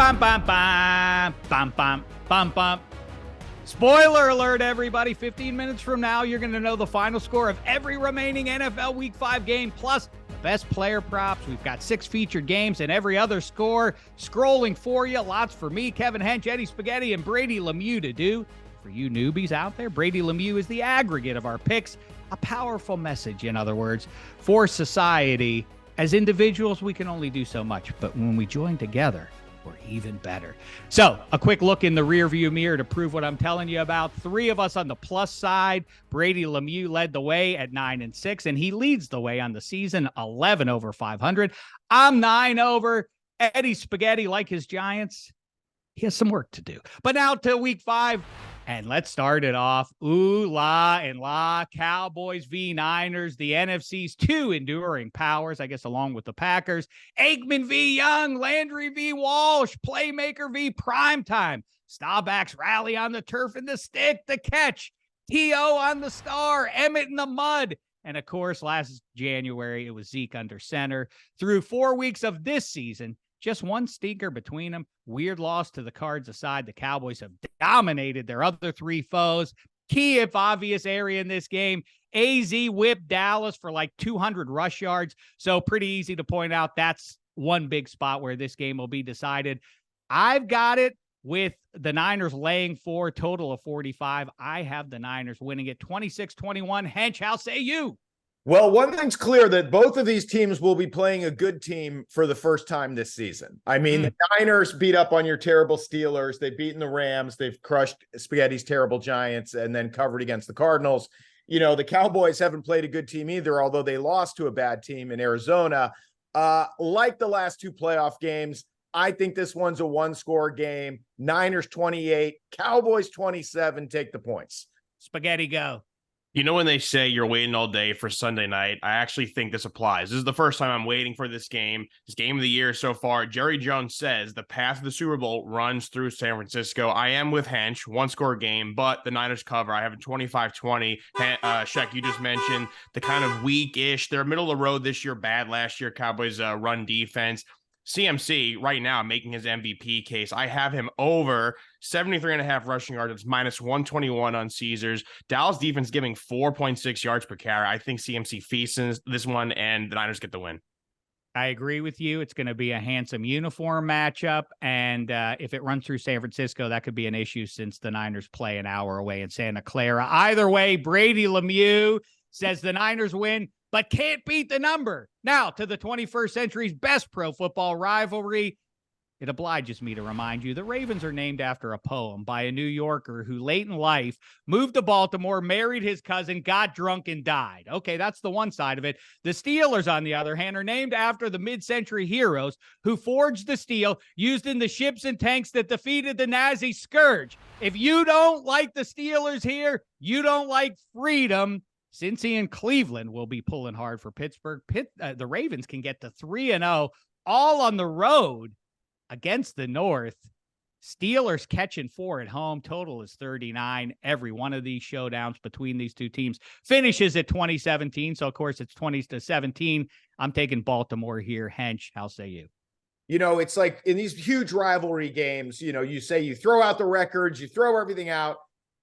Bum, bum, bum, bum, bum, bum, bum. Spoiler alert, everybody. 15 minutes from now, you're going to know the final score of every remaining NFL Week 5 game, plus the best player props. We've got 6 featured games and every other score scrolling for you. Lots for me, Kevin Hench, Eddie Spaghetti, and Brady Lemieux to do. For you newbies out there, Brady Lemieux is the aggregate of our picks. A powerful message, in other words, for society. As individuals, we can only do so much, but when we join together, we're even better. So, a quick look in the rearview mirror to prove what I'm telling you about. 3 of us on the plus side. Brady Lemieux led the way at 9-6, and he leads the way on the season, 11 over 500. I'm 9 over. Eddie Spaghetti, like his Giants, he has some work to do. But now to week 5. And let's start it off. Ooh, la, and la. Cowboys v. Niners, the NFC's 2 enduring powers, I guess, along with the Packers. Aikman v. Young, Landry v. Walsh, Playmaker v. Primetime. Staubach's rally on the turf and the stick, the catch. T.O. on the star, Emmett in the mud. And, of course, last January, it was Zeke under center. Through 4 weeks of this season, just one stinker between them. Weird loss to the Cards aside, the Cowboys have dominated their other 3 foes. Key, if obvious, area in this game. AZ whipped Dallas for like 200 rush yards. So pretty easy to point out that's one big spot where this game will be decided. I've got it with the Niners laying 4, total of 45. I have the Niners winning it 26-21. Hench, how say you? Well, one thing's clear that both of these teams will be playing a good team for the first time this season. I mean, the Niners beat up on your terrible Steelers. They've beaten the Rams. They've crushed Spaghetti's terrible Giants and then covered against the Cardinals. You know, the Cowboys haven't played a good team either, although they lost to a bad team in Arizona. Like the last 2 playoff games, I think this one's a 1-score game. Niners 28, Cowboys 27. Take the points. Spaghetti, go. You know, when they say you're waiting all day for Sunday night, I actually think this applies. This is the first time I'm waiting for this game of the year so far. Jerry Jones says the path to the Super Bowl runs through San Francisco. I am with Hench, 1-score game, but the Niners cover. I have a 25-20. Shek, you just mentioned the kind of weak-ish. They're middle of the road this year, bad last year. Cowboys run defense. CMC right now making his MVP case. I have him over 73.5 rushing yards. It's minus 121 on Caesars. Dallas defense giving 4.6 yards per carry. I think CMC feasts this one, and the Niners get the win. I agree with you. It's going to be a handsome uniform matchup. And if it runs through San Francisco, that could be an issue since the Niners play an hour away in Santa Clara. Either way, Brady Lemieux says the Niners win, but can't beat the number. Now, to the 21st century's best pro football rivalry, it obliges me to remind you the Ravens are named after a poem by a New Yorker who late in life moved to Baltimore, married his cousin, got drunk, and died. Okay, that's the one side of it. The Steelers, on the other hand, are named after the mid-century heroes who forged the steel used in the ships and tanks that defeated the Nazi scourge. If you don't like the Steelers here, you don't like freedom. Cincy and Cleveland will be pulling hard for Pittsburgh. The Ravens can get to 3-0, all on the road against the North. Steelers catching 4 at home. Total is 39. Every one of these showdowns between these two teams finishes at 2017. So, of course, it's 20-17. I'm taking Baltimore here. Hench, how say you? You know, it's like in these huge rivalry games, you know, you say you throw out the records, you throw everything out.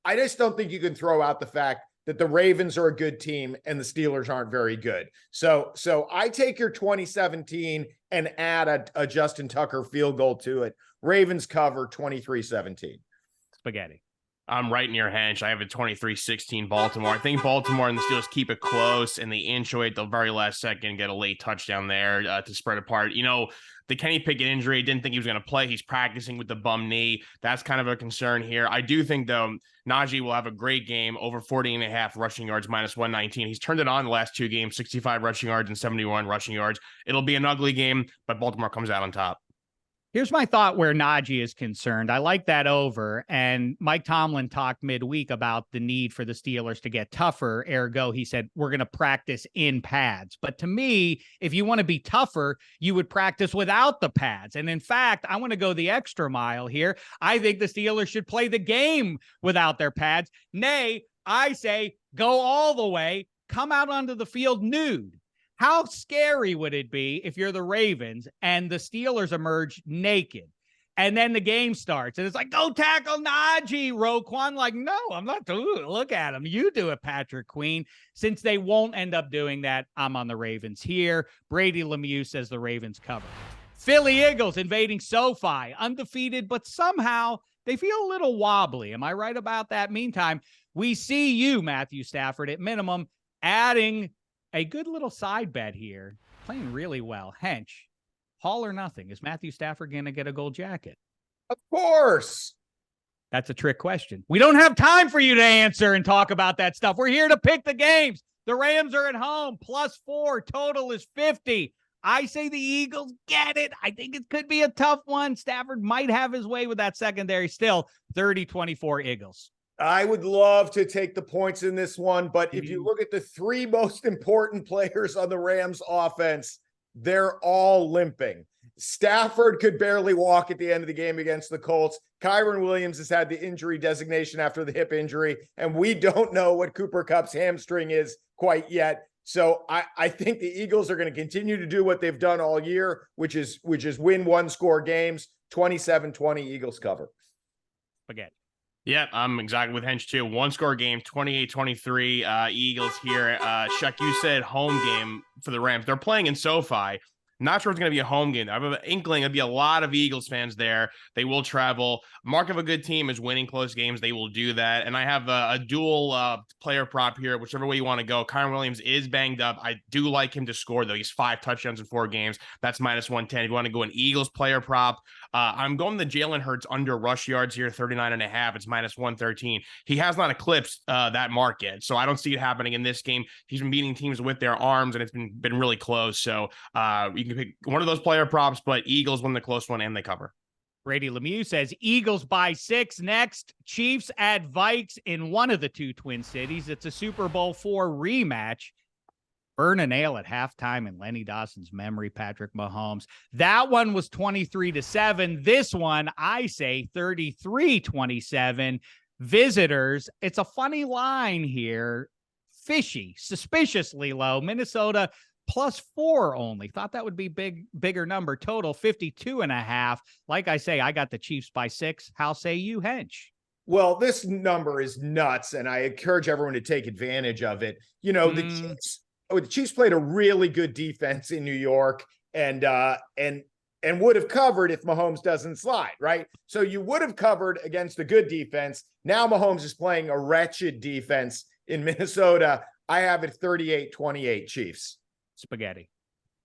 I just don't think you can throw out the fact that the Ravens are a good team and the Steelers aren't very good. So I take your 2017 and add a Justin Tucker field goal to it. Ravens cover 23-17. Spaghetti. I'm right near Hench. I have a 23-16 Baltimore. I think Baltimore and the Steelers keep it close, and they inch away at the very last second, get a late touchdown there to spread apart. You know, the Kenny Pickett injury, didn't think he was going to play. He's practicing with the bum knee. That's kind of a concern here. I do think, though, Najee will have a great game, over 40.5 rushing yards, minus 119. He's turned it on the last 2 games, 65 rushing yards and 71 rushing yards. It'll be an ugly game, but Baltimore comes out on top. Here's my thought where Najee is concerned. I like that over. And Mike Tomlin talked midweek about the need for the Steelers to get tougher. Ergo, he said, we're going to practice in pads. But to me, if you want to be tougher, you would practice without the pads. And in fact, I want to go the extra mile here. I think the Steelers should play the game without their pads. Nay, I say go all the way, come out onto the field nude. How scary would it be if you're the Ravens and the Steelers emerge naked? And then the game starts, and it's like, go tackle Najee. Roquan, like, no, I'm not doing it. Look at him. You do it, Patrick Queen. Since they won't end up doing that, I'm on the Ravens here. Brady Lemieux says the Ravens cover. Philly Eagles invading SoFi, undefeated, but somehow they feel a little wobbly. Am I right about that? Meantime, we see you, Matthew Stafford, at minimum, adding a good little side bet here, playing really well. Hench, Hall or nothing? Is Matthew Stafford going to get a gold jacket? Of course. That's a trick question. We don't have time for you to answer and talk about that stuff. We're here to pick the games. The Rams are at home, +4. Total is 50. I say the Eagles get it. I think it could be a tough one. Stafford might have his way with that secondary still. 30-24 Eagles. I would love to take the points in this one, but if you look at the three most important players on the Rams offense, they're all limping. Stafford could barely walk at the end of the game against the Colts. Kyron Williams has had the injury designation after the hip injury, and we don't know what Cooper Kupp's hamstring is quite yet. So I think the Eagles are going to continue to do what they've done all year, which is win one-score games. 27-20 Eagles cover. Spaghetti. Yeah, I'm exactly with Hench too. One-score game, 28-23 Eagles here. Shuck, you said home game for the Rams. They're playing in SoFi. Not sure it's going to be a home game. I have an inkling there'll be a lot of Eagles fans there. They will travel. Mark of a good team is winning close games. They will do that. And I have a dual player prop here, whichever way you want to go. Kyron Williams is banged up. I do like him to score, though. He's 5 touchdowns in 4 games. That's -110. If you want to go an Eagles player prop, I'm going the Jalen Hurts under rush yards here, 39.5. It's -113. He has not eclipsed that mark yet, so I don't see it happening in this game. He's been beating teams with their arms, and it's been really close. So you can pick one of those player props, but Eagles win the close one and they cover. Brady Lemieux says Eagles by 6. Next, Chiefs at Vikes in one of the two Twin Cities. It's a Super Bowl IV rematch. Burn a nail at halftime in Lenny Dawson's memory, Patrick Mahomes. That one was 23-7. This one, I say 33-27. Visitors, it's a funny line here. Fishy, suspiciously low. Minnesota +4 only. Thought that would be bigger number. Total 52.5. Like I say, I got the Chiefs by 6. How say you, Hench? Well, this number is nuts, and I encourage everyone to take advantage of it. You know, the Chiefs played a really good defense in New York and would have covered if Mahomes doesn't slide, right? So you would have covered against a good defense. Now Mahomes is playing a wretched defense in Minnesota. I have it 38-28 Chiefs. Spaghetti.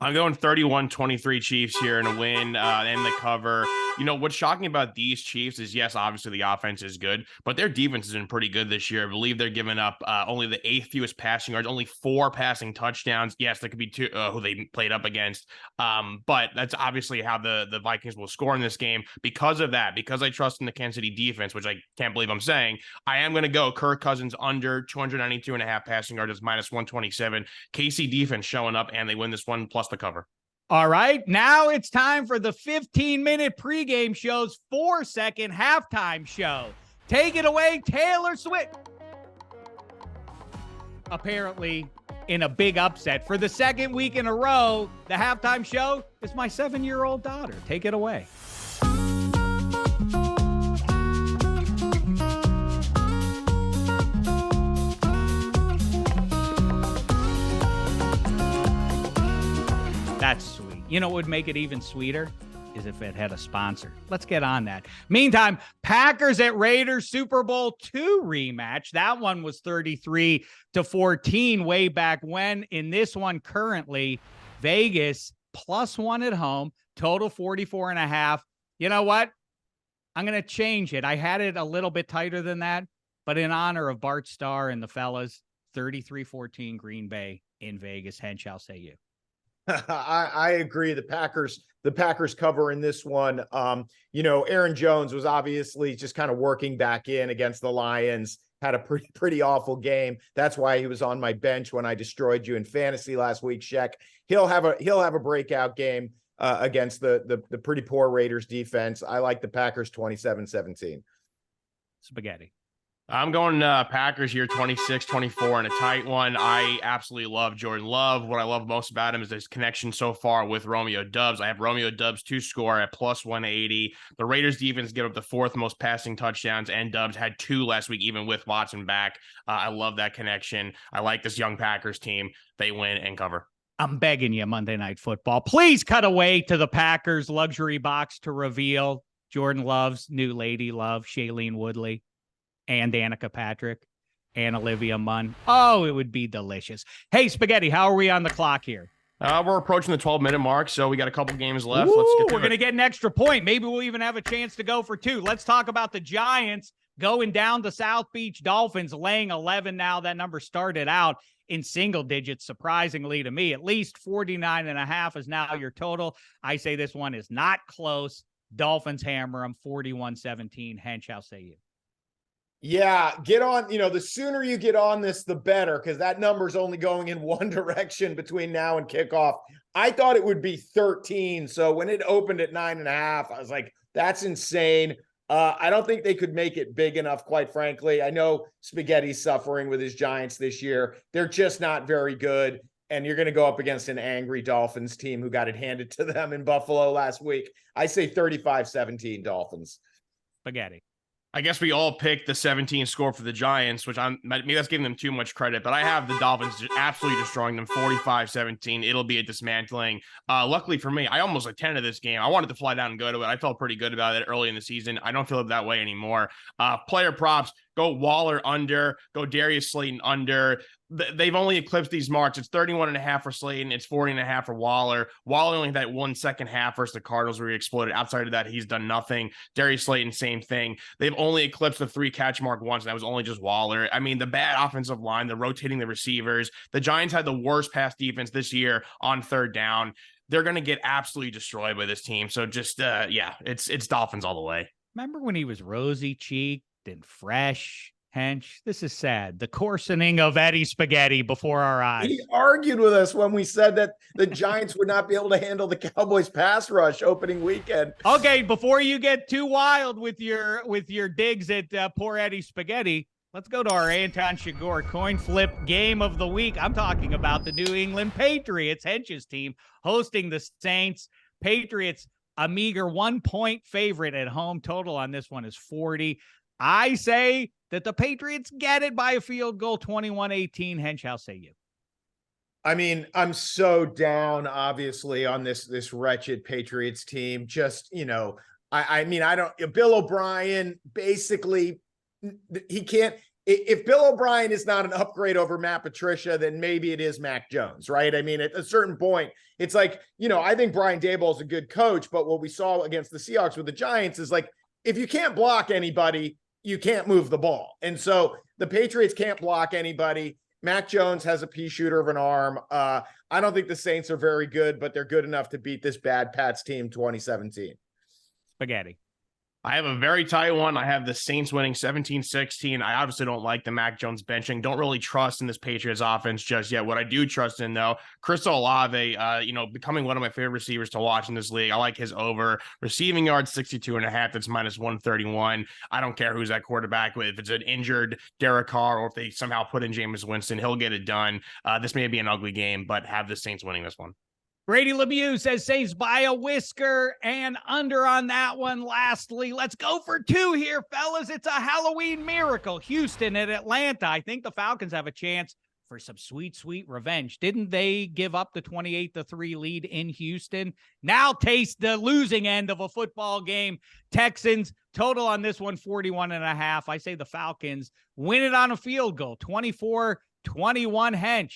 I'm going 31-23 Chiefs here in a win and the cover. You know, what's shocking about these Chiefs is, yes, obviously the offense is good, but their defense has been pretty good this year. I believe they're giving up only the 8th fewest passing yards, only 4 passing touchdowns. Yes, there could be 2 who they played up against. But that's obviously how the Vikings will score in this game. Because of that, because I trust in the Kansas City defense, which I can't believe I'm saying, I am going to go Kirk Cousins under 292.5 passing yards. It's -127. KC defense showing up, and they win this one plus the cover. All right, now it's time for the 15-minute pregame show's 4-second halftime show. Take it away, Taylor Swift. Apparently, in a big upset for the second week in a row, the halftime show is my 7-year-old daughter. Take it away. That's sweet. You know what would make it even sweeter is if it had a sponsor. Let's get on that. Meantime, Packers at Raiders Super Bowl II rematch. That one was 33-14 way back when. In this one currently, Vegas +1 at home, total 44.5. You know what? I'm going to change it. I had it a little bit tighter than that, but in honor of Bart Starr and the fellas, 33-14 Green Bay in Vegas. Hench, I'll say you. I agree. The Packers cover in this one. You know, Aaron Jones was obviously just kind of working back in against the Lions, had a pretty awful game. That's why he was on my bench when I destroyed you in fantasy last week, Shek. He'll have a breakout game against the pretty poor Raiders defense. I like the Packers 27-17. Spaghetti. I'm going Packers here 26-24 in a tight one. I absolutely love Jordan Love. What I love most about him is his connection so far with Romeo Doubs. I have Romeo Doubs to score at plus 180. The Raiders defense give up the fourth most passing touchdowns, and Doubs had 2 last week, even with Watson back. I love that connection. I like this young Packers team. They win and cover. I'm begging you, Monday Night Football. Please cut away to the Packers luxury box to reveal Jordan Love's new lady love, Shailene Woodley, and Danica Patrick, and Olivia Munn. Oh, it would be delicious. Hey, Spaghetti, how are we on the clock here? We're approaching the 12-minute mark, so we got a couple games left. Ooh, Let's get to we're going to get an extra point. Maybe we'll even have a chance to go for 2. Let's talk about the Giants going down to South Beach Dolphins, laying 11 now. That number started out in single digits, surprisingly to me. At least 49.5 is now your total. I say this one is not close. Dolphins hammer them 41-17. Hench, how say you? Yeah, get on, the sooner you get on this, the better, because that number's only going in one direction between now and kickoff. I thought it would be 13. So when it opened at 9.5, I was like, that's insane. I don't think they could make it big enough, quite frankly. I know Spaghetti's suffering with his Giants this year. They're just not very good. And you're going to go up against an angry Dolphins team who got it handed to them in Buffalo last week. I say 35-17 Dolphins. Spaghetti. I guess we all picked the 17 score for the Giants, which maybe that's giving them too much credit, but I have the Dolphins just absolutely destroying them 45-17. It'll be a dismantling. Luckily for me, I almost attended this game. I wanted to fly down and go to it. I felt pretty good about it early in the season. I don't feel that way anymore. Player props, go Waller under, go Darius Slayton under. They've only eclipsed these marks. It's 31.5 for Slayton. It's 40.5 for Waller. Waller only had that 1 second half versus the Cardinals where he exploded. Outside of that, he's done nothing. Darius Slayton, same thing. They've only eclipsed the 3 catch mark once, and that was only just Waller. I mean, the bad offensive line, the rotating the receivers. The Giants had the worst pass defense this year on third down. They're going to get absolutely destroyed by this team. So just, it's Dolphins all the way. Remember when he was rosy-cheeked and fresh? Hench, this is sad. The coarsening of Eddie Spaghetti before our eyes. He argued with us when we said that the Giants would not be able to handle the Cowboys pass rush opening weekend. Okay, before you get too wild with your digs at poor Eddie Spaghetti, let's go to our Anton Chigurh coin flip game of the week. I'm talking about the New England Patriots, Hench's team, hosting the Saints. Patriots, a meager 1-point favorite at home. Total on this one is 40. I say that the Patriots get it by a field goal, 21-18. Hench, how say you? I mean, I'm so down, obviously, on this wretched Patriots team. Just, Bill O'Brien, basically, he can't. If Bill O'Brien is not an upgrade over Matt Patricia, then maybe it is Mac Jones, right? I mean, at a certain point, it's like, I think Brian Daboll is a good coach, but what we saw against the Seahawks with the Giants is like, if you can't block anybody, you can't move the ball. And so the Patriots can't block anybody. Mac Jones has a pea shooter of an arm. I don't think the Saints are very good, but they're good enough to beat this bad Pats team 2017. Spaghetti. I have a very tight one. I have the Saints winning 17-16. I obviously don't like the Mac Jones benching. Don't really trust in this Patriots offense just yet. What I do trust in, though, Chris Olave, becoming one of my favorite receivers to watch in this league. I like his over. Receiving yards, 62.5. That's minus 131. I don't care who's that quarterback with. If it's an injured Derek Carr or if they somehow put in Jameis Winston, he'll get it done. This may be an ugly game, but have the Saints winning this one. Brady Lemieux says Saints by a whisker and under on that one. Lastly, let's go for 2 here, fellas. It's a Halloween miracle. Houston at Atlanta. I think the Falcons have a chance for some sweet, sweet revenge. Didn't they give up the 28-3 lead in Houston? Now taste the losing end of a football game. Texans, total on this one, 41.5. I say the Falcons win it on a field goal, 24-21. Hench.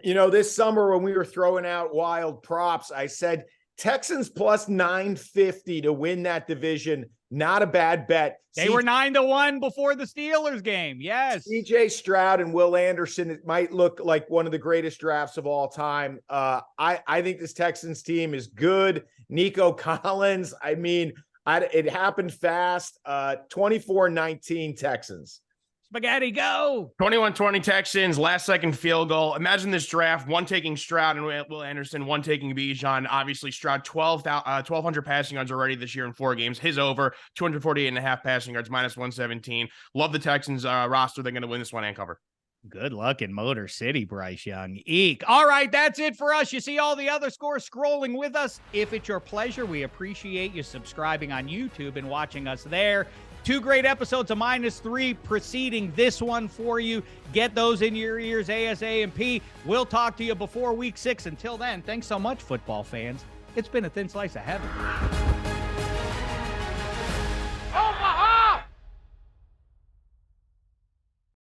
This summer when we were throwing out wild props, I said Texans plus 950 to win that division. Not a bad bet. They were 9-1 before the Steelers game. Yes. CJ Stroud and Will Anderson, it might look like one of the greatest drafts of all time. I think this Texans team is good. Nico Collins, it happened fast. 24-19 Texans. Spaghetti, go. 21-20 Texans, last second field goal. Imagine this draft, one taking Stroud and Will Anderson, one taking Bijan. Obviously, Stroud 1,200 passing yards already this year in 4 games. His over, 248.5 passing yards, minus 117. Love the Texans roster. They're going to win this one and cover. Good luck in Motor City, Bryce Young. Eek. All right, that's it for us. You see all the other scores scrolling with us. If it's your pleasure, we appreciate you subscribing on YouTube and watching us there. 2 great episodes of -3 preceding this one for you. Get those in your ears, ASAMP. We'll talk to you before week 6. Until then, thanks so much, football fans. It's been a thin slice of heaven.